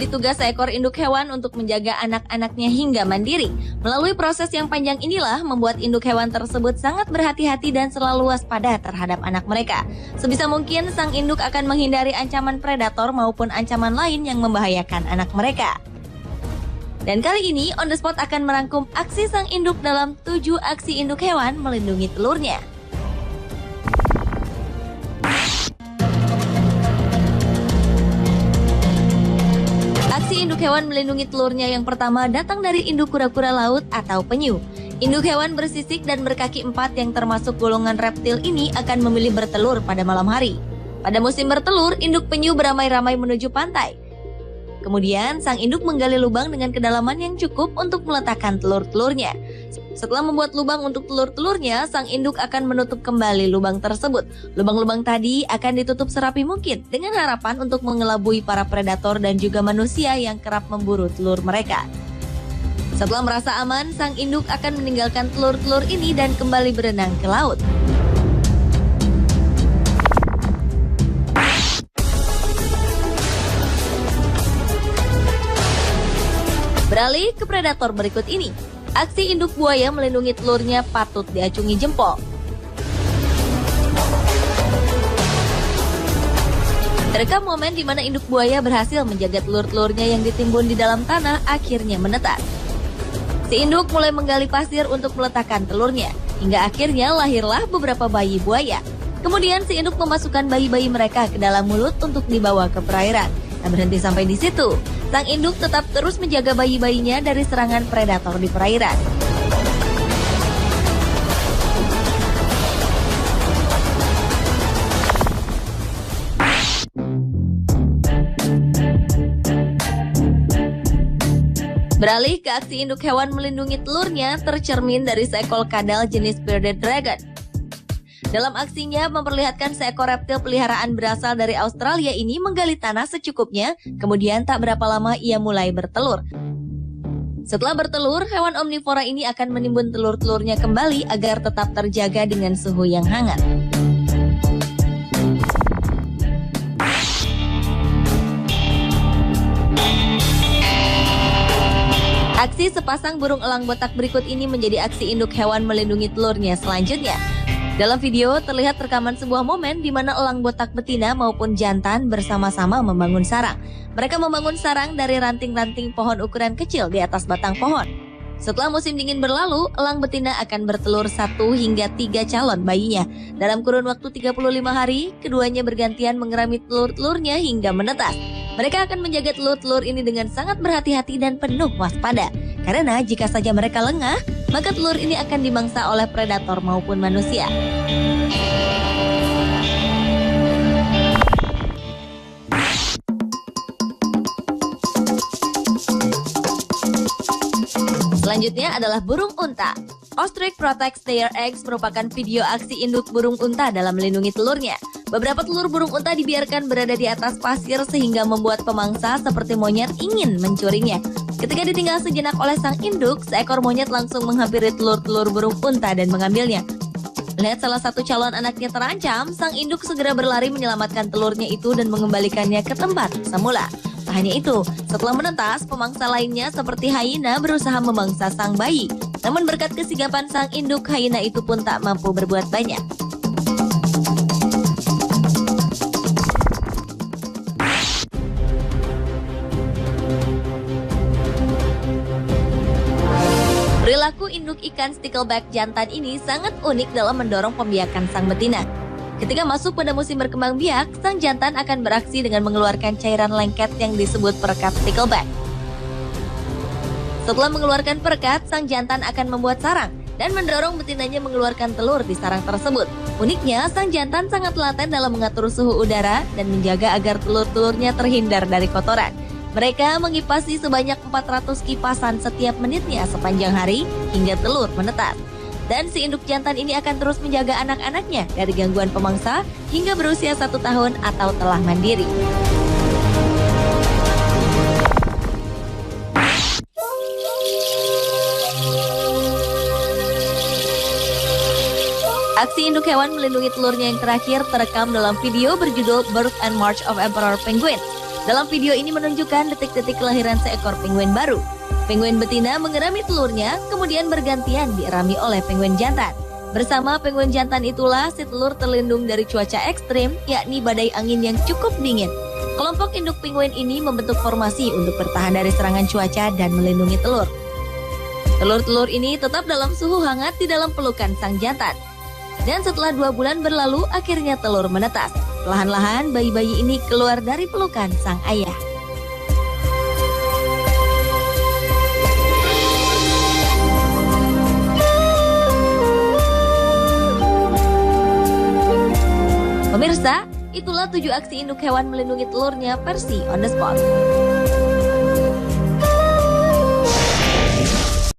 menjadi tugas seekor induk hewan untuk menjaga anak-anaknya hingga mandiri. Melalui proses yang panjang inilah membuat induk hewan tersebut sangat berhati-hati dan selalu waspada terhadap anak mereka. Sebisa mungkin sang induk akan menghindari ancaman predator maupun ancaman lain yang membahayakan anak mereka. Dan kali ini On The Spot akan merangkum aksi sang induk dalam 7 aksi induk hewan melindungi telurnya. Aksi induk hewan melindungi telurnya yang pertama datang dari induk kura-kura laut atau penyu. Induk hewan bersisik dan berkaki 4 yang termasuk golongan reptil ini akan memilih bertelur pada malam hari. Pada musim bertelur, induk penyu beramai-ramai menuju pantai. Kemudian, sang induk menggali lubang dengan kedalaman yang cukup untuk meletakkan telur-telurnya. Setelah membuat lubang untuk telur-telurnya, sang induk akan menutup kembali lubang tersebut. Lubang-lubang tadi akan ditutup serapi mungkin dengan harapan untuk mengelabui para predator dan juga manusia yang kerap memburu telur mereka. Setelah merasa aman, sang induk akan meninggalkan telur-telur ini dan kembali berenang ke laut. Beralih ke predator berikut ini. Aksi induk buaya melindungi telurnya patut diacungi jempol. Terekam momen di mana induk buaya berhasil menjaga telur-telurnya yang ditimbun di dalam tanah akhirnya menetas. Si induk mulai menggali pasir untuk meletakkan telurnya, hingga akhirnya lahirlah beberapa bayi buaya. Kemudian si induk memasukkan bayi-bayi mereka ke dalam mulut untuk dibawa ke perairan. Tak berhenti sampai di situ, sang induk tetap terus menjaga bayi-bayinya dari serangan predator di perairan. Beralih ke aksi induk hewan melindungi telurnya tercermin dari seekor kadal jenis bearded dragon. Dalam aksinya memperlihatkan seekor reptil peliharaan berasal dari Australia ini menggali tanah secukupnya, kemudian tak berapa lama ia mulai bertelur. Setelah bertelur, hewan omnivora ini akan menimbun telur-telurnya kembali agar tetap terjaga dengan suhu yang hangat. Aksi sepasang burung elang botak berikut ini menjadi aksi induk hewan melindungi telurnya selanjutnya. Dalam video terlihat rekaman sebuah momen di mana elang botak betina maupun jantan bersama-sama membangun sarang. Mereka membangun sarang dari ranting-ranting pohon ukuran kecil di atas batang pohon. Setelah musim dingin berlalu, elang betina akan bertelur 1 hingga 3 calon bayinya. Dalam kurun waktu 35 hari, keduanya bergantian mengerami telur-telurnya hingga menetas. Mereka akan menjaga telur-telur ini dengan sangat berhati-hati dan penuh waspada. Karena jika saja mereka lengah, maka telur ini akan dimangsa oleh predator maupun manusia. Selanjutnya adalah burung unta. Ostrich protects their eggs merupakan video aksi induk burung unta dalam melindungi telurnya. Beberapa telur burung unta dibiarkan berada di atas pasir sehingga membuat pemangsa seperti monyet ingin mencurinya. Ketika ditinggal sejenak oleh sang induk, seekor monyet langsung menghampiri telur-telur burung unta dan mengambilnya. Melihat salah satu calon anaknya terancam, sang induk segera berlari menyelamatkan telurnya itu dan mengembalikannya ke tempat semula. Tak hanya itu, setelah menetas, pemangsa lainnya seperti hyena berusaha memangsa sang bayi. Namun berkat kesigapan sang induk, hyena itu pun tak mampu berbuat banyak. Perilaku induk ikan stickleback jantan ini sangat unik dalam mendorong pembiakan sang betina. Ketika masuk pada musim berkembang biak, sang jantan akan beraksi dengan mengeluarkan cairan lengket yang disebut perekat stickleback. Setelah mengeluarkan perekat, sang jantan akan membuat sarang dan mendorong betinanya mengeluarkan telur di sarang tersebut. Uniknya, sang jantan sangat telaten dalam mengatur suhu udara dan menjaga agar telur-telurnya terhindar dari kotoran. Mereka mengipasi sebanyak 400 kipasan setiap menitnya sepanjang hari hingga telur menetas. Dan si induk jantan ini akan terus menjaga anak-anaknya dari gangguan pemangsa hingga berusia 1 tahun atau telah mandiri. Aksi induk hewan melindungi telurnya yang terakhir terekam dalam video berjudul Birth and March of Emperor Penguin. Dalam video ini menunjukkan detik-detik kelahiran seekor penguin baru. Penguin betina mengerami telurnya, kemudian bergantian dierami oleh penguin jantan. Bersama penguin jantan itulah si telur terlindung dari cuaca ekstrim, yakni badai angin yang cukup dingin. Kelompok induk penguin ini membentuk formasi untuk bertahan dari serangan cuaca dan melindungi telur. Telur-telur ini tetap dalam suhu hangat di dalam pelukan sang jantan. Dan setelah 2 bulan berlalu, akhirnya telur menetas. Perlahan-lahan bayi-bayi ini keluar dari pelukan sang ayah. Pemirsa, itulah 7 aksi induk hewan melindungi telurnya versi On The Spot.